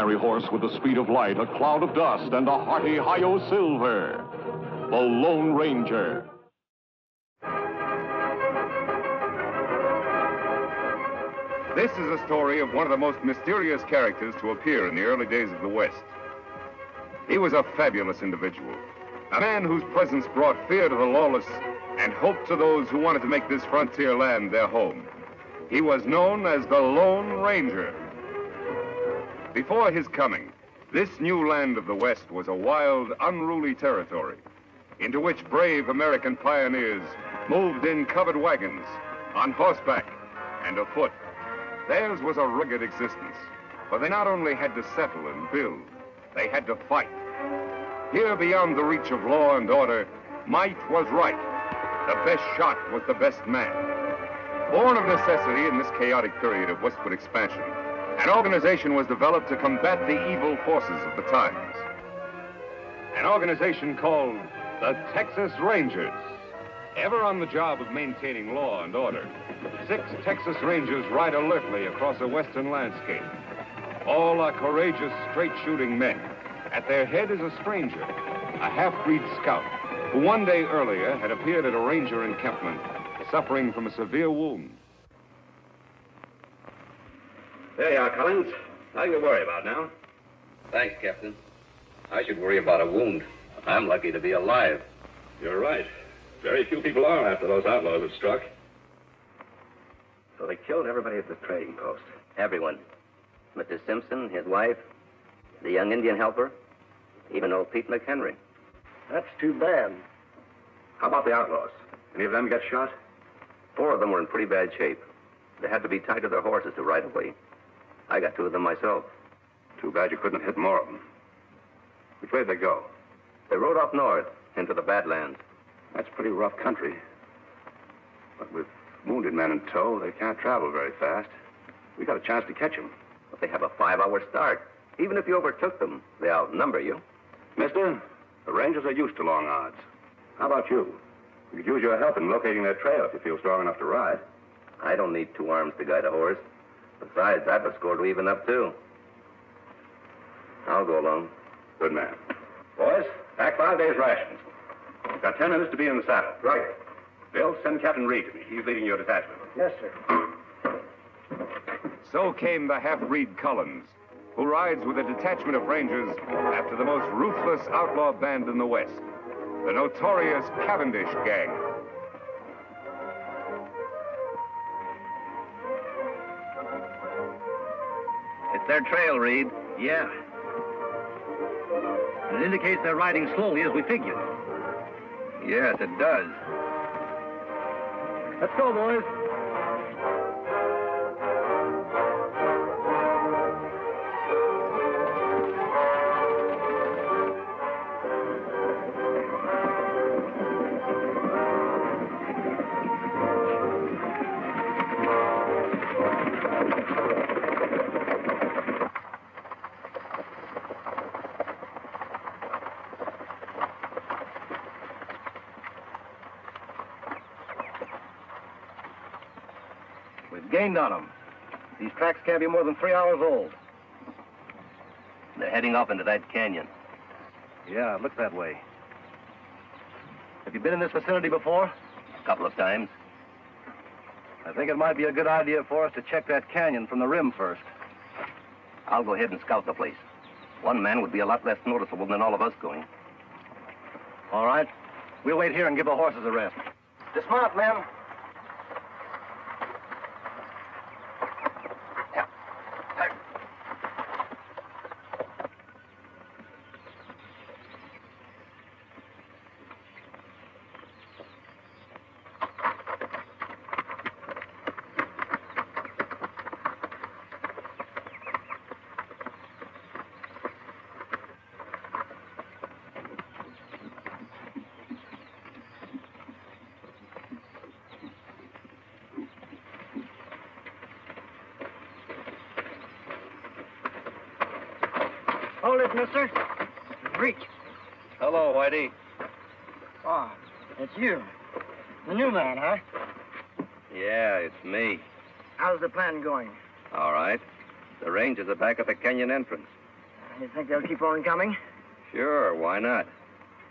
fiery horse with the speed of light, a cloud of dust, and a hearty Hi-Yo Silver, the Lone Ranger. This is a story of one of the most mysterious characters to appear in the early days of the West. He was a fabulous individual, a man whose presence brought fear to the lawless and hope to those who wanted to make this frontier land their home. He was known as the Lone Ranger. Before his coming, this new land of the West was a wild, unruly territory into which brave American pioneers moved in covered wagons, on horseback, and afoot. Theirs was a rugged existence, for they not only had to settle and build, they had to fight. Here, beyond the reach of law and order, might was right. The best shot was the best man. Born of necessity in this chaotic period of westward expansion, an organization was developed to combat the evil forces of the times. An organization called the Texas Rangers. Ever on the job of maintaining law and order, 6 Texas Rangers ride alertly across a western landscape. All are courageous, straight-shooting men. At their head is a stranger, a half-breed scout, who one day earlier had appeared at a ranger encampment, suffering from a severe wound. There you are, Collins. Nothing to worry about now. Thanks, Captain. I should worry about a wound. I'm lucky to be alive. You're right. Very few people are after those outlaws had struck. So they killed everybody at the trading post. Everyone. Mr. Simpson, his wife, the young Indian helper, even old Pete McHenry. That's too bad. How about the outlaws? Any of them get shot? 4 of them were in pretty bad shape. They had to be tied to their horses to ride away. I got 2 of them myself. Too bad you couldn't have hit more of them. Which way did they go? They rode up north into the Badlands. That's pretty rough country. But with wounded men in tow, they can't travel very fast. We got a chance to catch them. But they have a 5-hour start. Even if you overtook them, they outnumber you. Mister, the Rangers are used to long odds. How about you? We could use your help in locating their trail if you feel strong enough to ride. I don't need 2 arms to guide a horse. Besides, I've a score to even up, too. I'll go along. Good man. Boys, pack 5 days' rations. You've got 10 minutes to be in the saddle. Right. Bill, send Captain Reed to me. He's leading your detachment. Yes, sir. So came the half-breed Collins, who rides with a detachment of Rangers after the most ruthless outlaw band in the West, the notorious Cavendish Gang. It's their trail, Reed. Yeah. It indicates they're riding slowly as we figured. Yes, it does. Let's go, boys. Gained on them. These tracks can't be more than 3 hours old. They're heading up into that canyon. Yeah, it looks that way. Have you been in this vicinity before? A couple of times. I think it might be a good idea for us to check that canyon from the rim first. I'll go ahead and scout the place. 1 man would be a lot less noticeable than all of us going. All right. We'll wait here and give the horses a rest. Dismount, men. Hold it, mister. Reach. Hello, Whitey. Oh, it's you. The new man, huh? Yeah, it's me. How's the plan going? All right. The Rangers are back at the canyon entrance. You think they'll keep on coming? Sure, why not?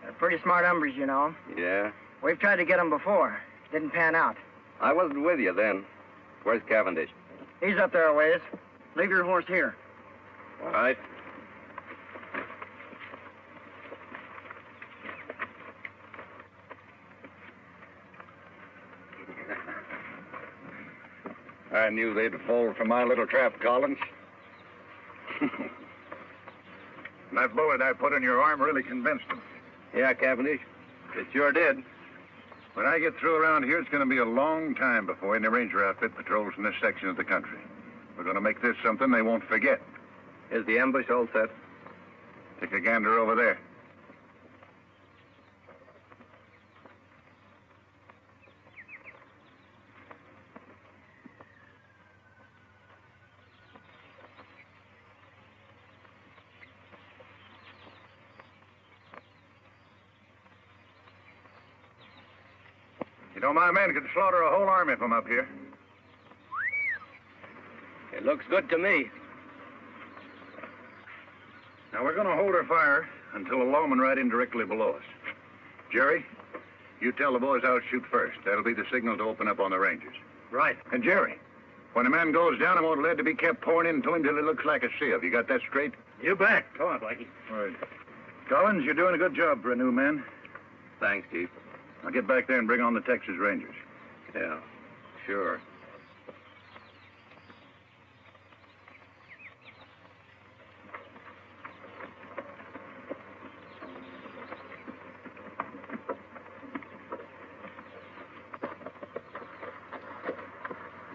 They're pretty smart hombres, you know. Yeah? We've tried to get them before. Didn't pan out. I wasn't with you then. Where's Cavendish? He's up there a ways. Leave your horse here. All right. I knew they'd fall for my little trap, Collins. That bullet I put in your arm really convinced them. Yeah, Cavendish. It sure did. When I get through around here, it's going to be a long time before any ranger outfit patrols in this section of the country. We're going to make this something they won't forget. Is the ambush all set? Take a gander over there. You know, my men could slaughter a whole army from up here. It looks good to me. Now, we're going to hold our fire until a lawman ride in directly below us. Jerry, you tell the boys I'll shoot first. That'll be the signal to open up on the Rangers. Right. And Jerry, when a man goes down, I want lead to be kept pouring into him till he looks like a sieve. You got that straight? You bet. Come on, Blackie. All right. Collins, you're doing a good job for a new man. Thanks, Chief. I'll get back there and bring on the Texas Rangers. Yeah, sure.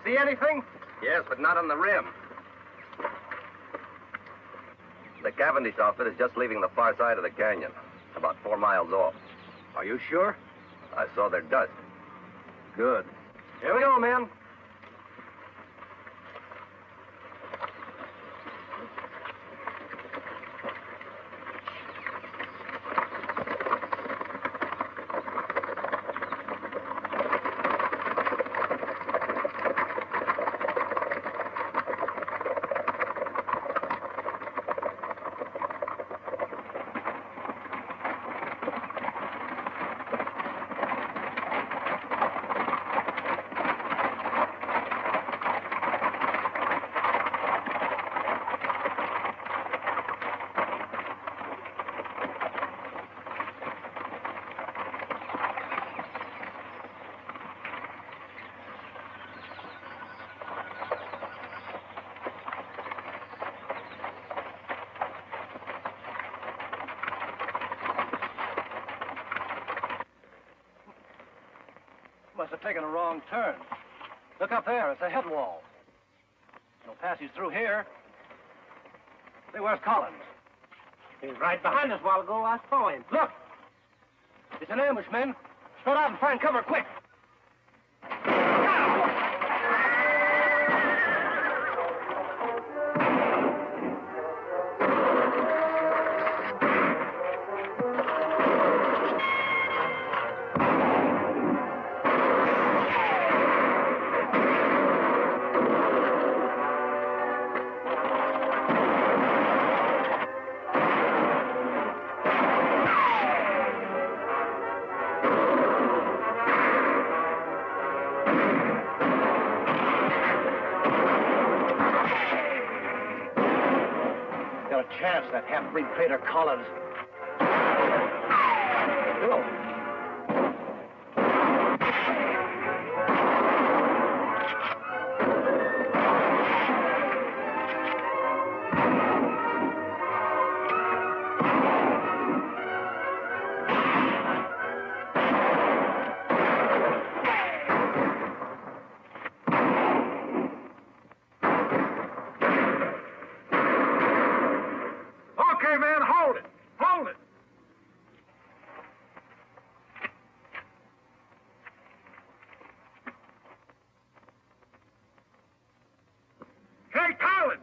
See anything? Yes, but not on the rim. The Cavendish outfit is just leaving the far side of the canyon, about 4 miles off. Are you sure? I saw their dust. Good. Here we go, men. Must have taken a wrong turn. Look up there. It's a head wall. No passage through here. Say, where's Collins? He was right behind us a while ago. I saw him. Look! It's an ambush, men. Spread out and find cover, quick. Got a chance, that half-breed traitor Collins. Hello. Okay, man, hold it. Hold it. Hey, Collins!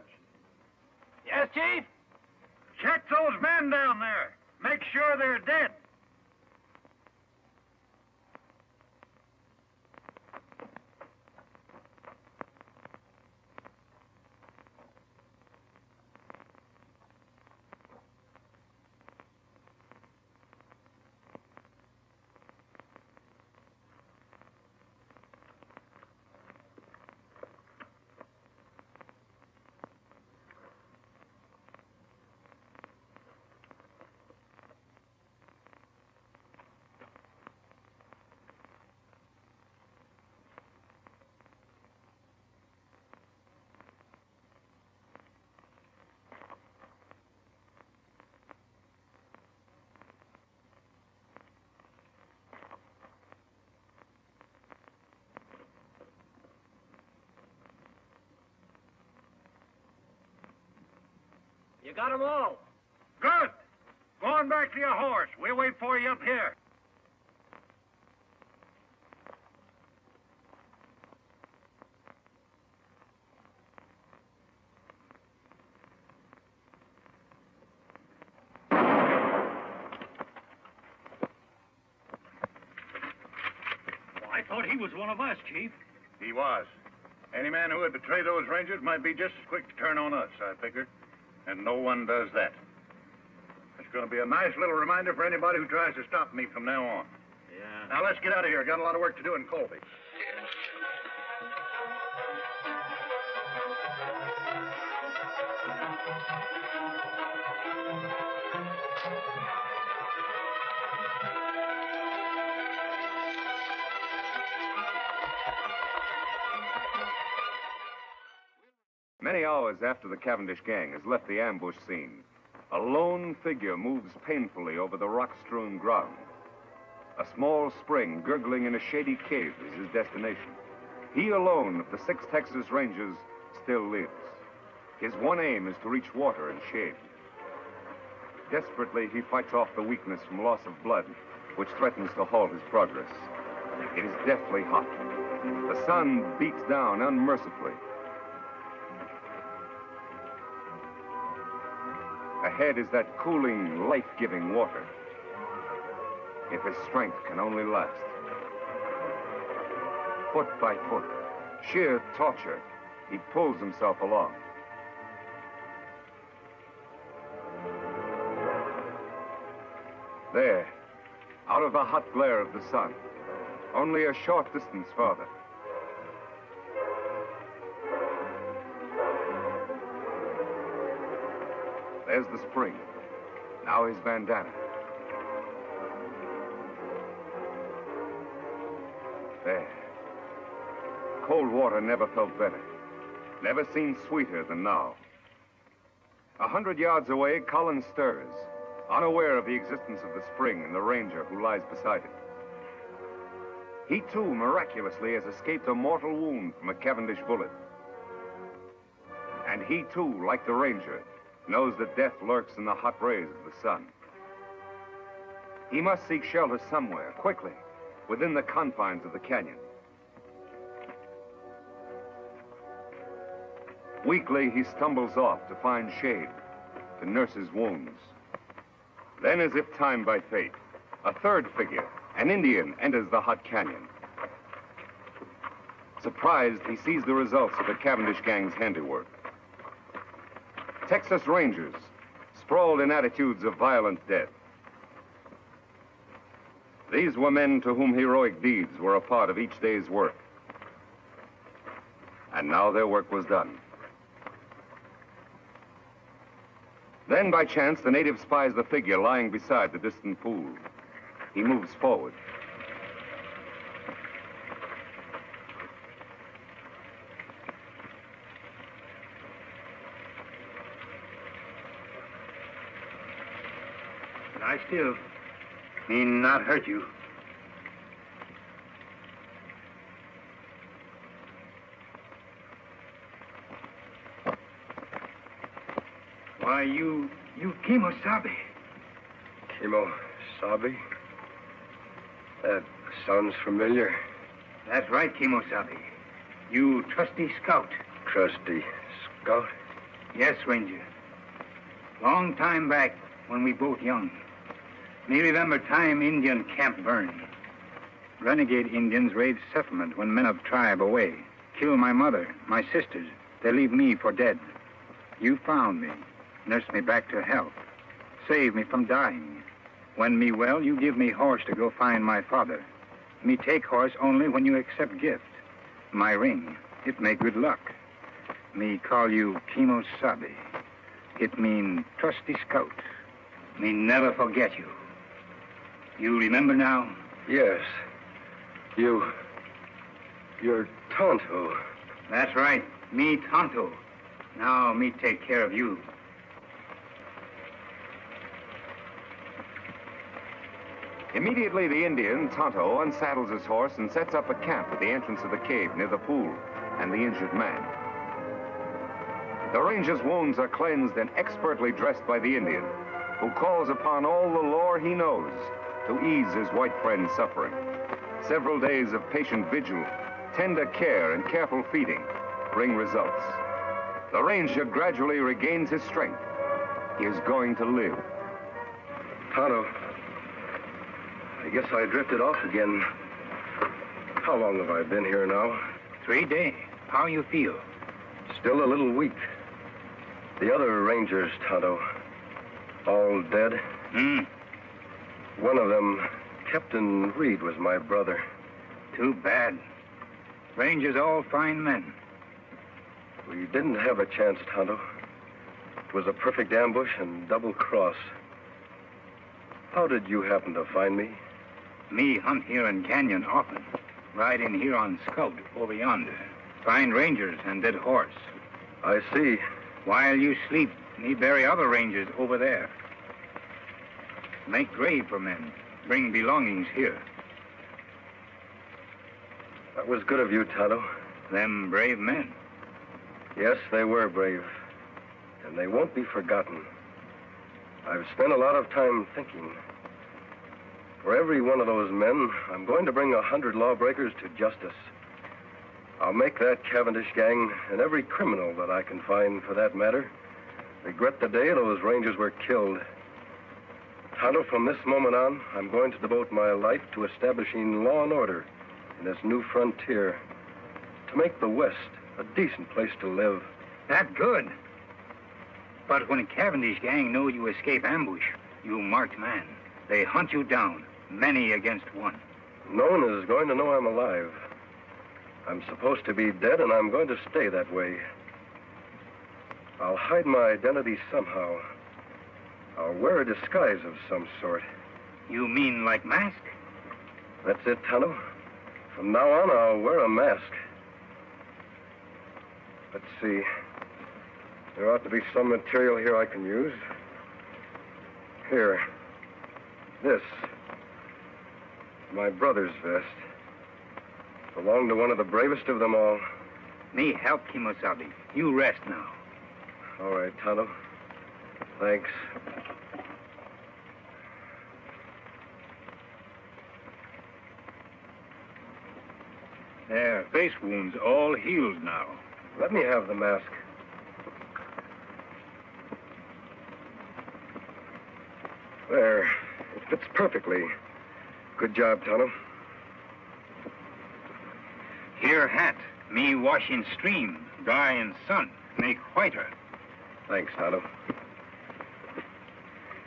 Yes, Chief? Check those men down there. Make sure they're dead. You got 'em all. Good. Go on back to your horse. We'll wait for you up here. I thought he was one of us, Chief. He was. Any man who would betray those Rangers might be just as quick to turn on us, I figure. And no one does that. It's going to be a nice little reminder for anybody who tries to stop me from now on. Yeah. Now, let's get out of here. Got a lot of work to do in Colby. Many hours after the Cavendish gang has left the ambush scene, a lone figure moves painfully over the rock-strewn ground. A small spring gurgling in a shady cave is his destination. He alone of the 6 Texas Rangers still lives. His one aim is to reach water and shade. Desperately, he fights off the weakness from loss of blood, which threatens to halt his progress. It is deathly hot. The sun beats down unmercifully. Ahead is that cooling, life-giving water. If his strength can only last. Foot by foot, sheer torture, he pulls himself along. There, out of the hot glare of the sun, only a short distance farther. There's the spring. Now his bandana. There. Cold water never felt better. Never seemed sweeter than now. 100 yards away, Collins stirs, unaware of the existence of the spring and the ranger who lies beside it. He, too, miraculously has escaped a mortal wound from a Cavendish bullet. And he, too, like the ranger, knows that death lurks in the hot rays of the sun. He must seek shelter somewhere, quickly, within the confines of the canyon. Weakly, he stumbles off to find shade, to nurse his wounds. Then, as if timed by fate, a third figure, an Indian, enters the hot canyon. Surprised, he sees the results of the Cavendish gang's handiwork. Texas Rangers, sprawled in attitudes of violent death. These were men to whom heroic deeds were a part of each day's work. And now their work was done. Then, by chance, the native spies the figure lying beside the distant pool. He moves forward. Lie still. Me not hurt you. Why, you Kimosabe. Kimosabe? That sounds familiar. That's right, Kimosabe. You trusty scout. Trusty scout? Yes, Ranger. Long time back, when we both young. Me remember time Indian camp burned. Renegade Indians raid settlement when men of tribe away. Kill my mother, my sisters. They leave me for dead. You found me. Nursed me back to health. Saved me from dying. When me well, you give me horse to go find my father. Me take horse only when you accept gift. My ring, it make good luck. Me call you Kimosabe. It mean trusty scout. Me never forget you. You remember now? Yes. You're Tonto. That's right. Me Tonto. Now me take care of you. Immediately, the Indian, Tonto, unsaddles his horse and sets up a camp at the entrance of the cave near the pool and the injured man. The ranger's wounds are cleansed and expertly dressed by the Indian, who calls upon all the lore he knows to ease his white friend's suffering. Several days of patient vigil, tender care, and careful feeding bring results. The ranger gradually regains his strength. He is going to live. Tonto, I guess I drifted off again. How long have I been here now? 3 days. How you feel? Still a little weak. The other rangers, Tonto, all dead? One of them, Captain Reed, was my brother. Too bad. Rangers all fine men. We didn't have a chance, Tonto. It was a perfect ambush and double cross. How did you happen to find me? Me hunt here in Canyon often. Ride in here on scout over yonder. Find rangers and dead horse. I see. While you sleep, me bury other rangers over there. Make grave for men. Bring belongings here. That was good of you, Tonto. Them brave men. Yes, they were brave. And they won't be forgotten. I've spent a lot of time thinking. For every one of those men, I'm going to bring 100 lawbreakers to justice. I'll make that Cavendish gang, and every criminal that I can find for that matter, regret the day those rangers were killed. Tonto, from this moment on, I'm going to devote my life to establishing law and order in this new frontier, to make the West a decent place to live. That good. But when Cavendish gang know you escape ambush, you marked man. They hunt you down, many against one. No one is going to know I'm alive. I'm supposed to be dead, and I'm going to stay that way. I'll hide my identity somehow. I'll wear a disguise of some sort. You mean like mask? That's it, Tonto. From now on, I'll wear a mask. Let's see. There ought to be some material here I can use. Here. This. My brother's vest. Belonged to one of the bravest of them all. Me help Kimosabe. You rest now. All right, Tonto. Thanks. There, face wounds all healed now. Let me have the mask. There. It fits perfectly. Good job, Tonto. Here hat. Me wash in stream, dry in sun, make whiter. Thanks, Tonto.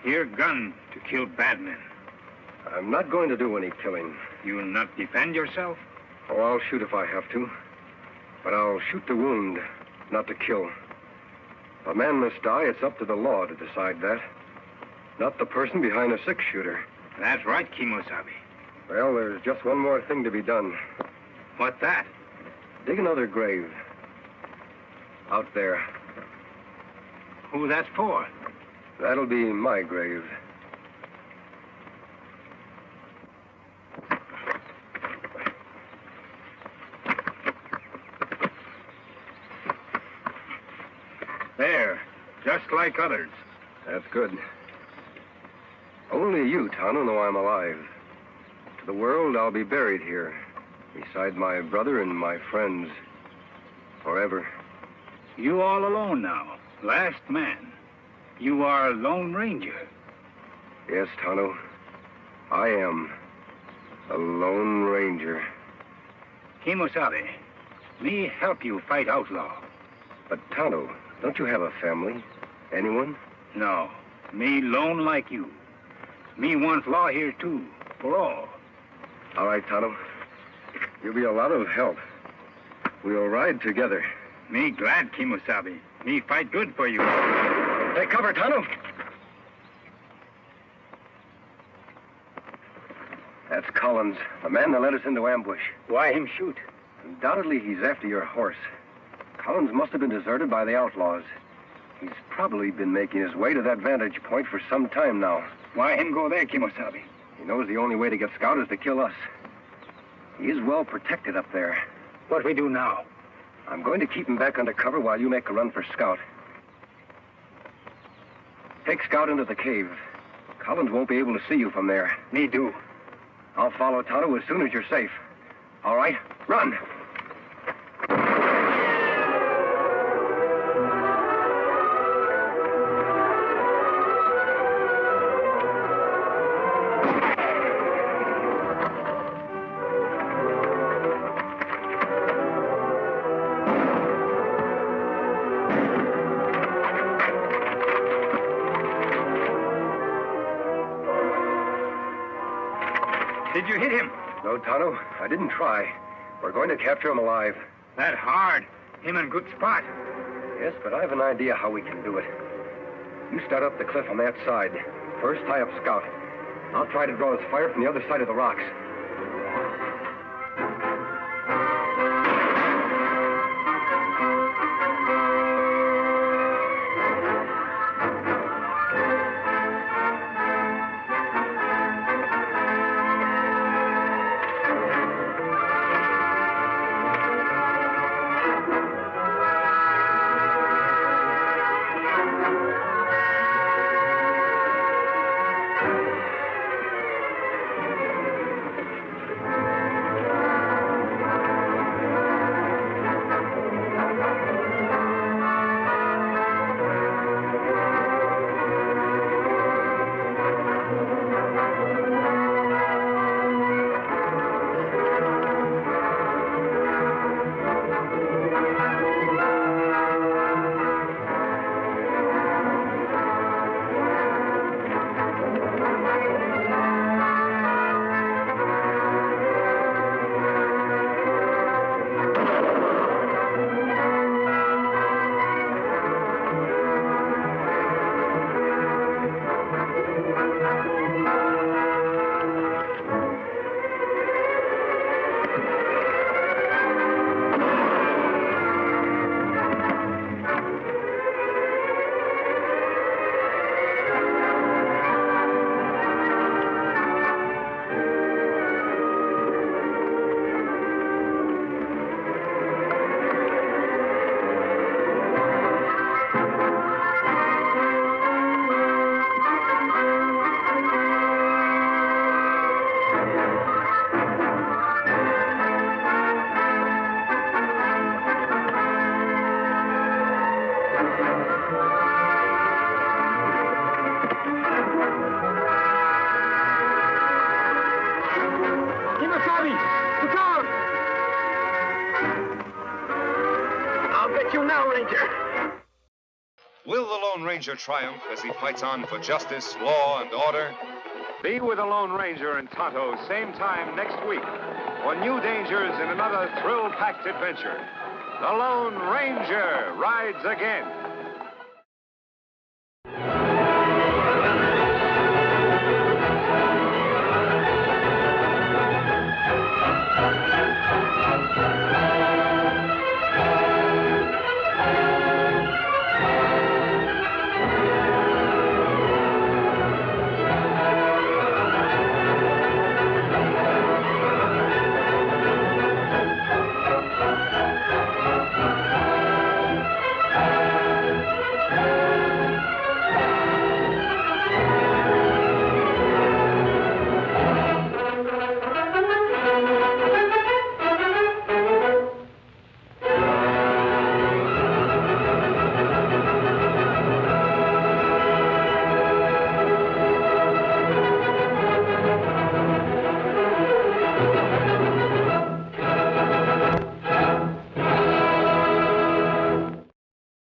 Here gun to kill bad men. I'm not going to do any killing. You'll not defend yourself? Oh, I'll shoot if I have to. But I'll shoot to wound, not to kill. If a man must die, it's up to the law to decide that. Not the person behind a six-shooter. That's right, Kimosabe. Well, there's just one more thing to be done. What's that? Dig another grave. Out there. Who that's for? That'll be my grave. There, just like others. That's good. Only you, Tonto, know I'm alive. To the world, I'll be buried here, beside my brother and my friends, forever. You all alone now, last man. You are a Lone Ranger. Yes, Tonto. I am a Lone Ranger. Kimosabe, me help you fight outlaw. But, Tonto, don't you have a family? Anyone? No, me lone like you. Me want law here, too, for all. All right, Tonto. You'll be a lot of help. We'll ride together. Me glad, Kimosabe. Me fight good for you. Take cover, Tonto. That's Collins, the man that led us into ambush. Why him shoot? Undoubtedly, he's after your horse. Collins must have been deserted by the outlaws. He's probably been making his way to that vantage point for some time now. Why him go there, Kimosabe? He knows the only way to get Scout is to kill us. He is well protected up there. What we do now? I'm going to keep him back under cover while you make a run for Scout. Take Scout into the cave. Collins won't be able to see you from there. Me do. I'll follow Tonto as soon as you're safe. All right? Run! Did you hit him? No, Tonto, I didn't try. We're going to capture him alive. That hard. Him in good spot. Yes, but I have an idea how we can do it. You start up the cliff on that side. First, tie up Scout. I'll try to draw his fire from the other side of the rocks. Will the Lone Ranger triumph as he fights on for justice, law, and order? Be with the Lone Ranger and Tonto same time next week for new dangers in another thrill-packed adventure. The Lone Ranger rides again.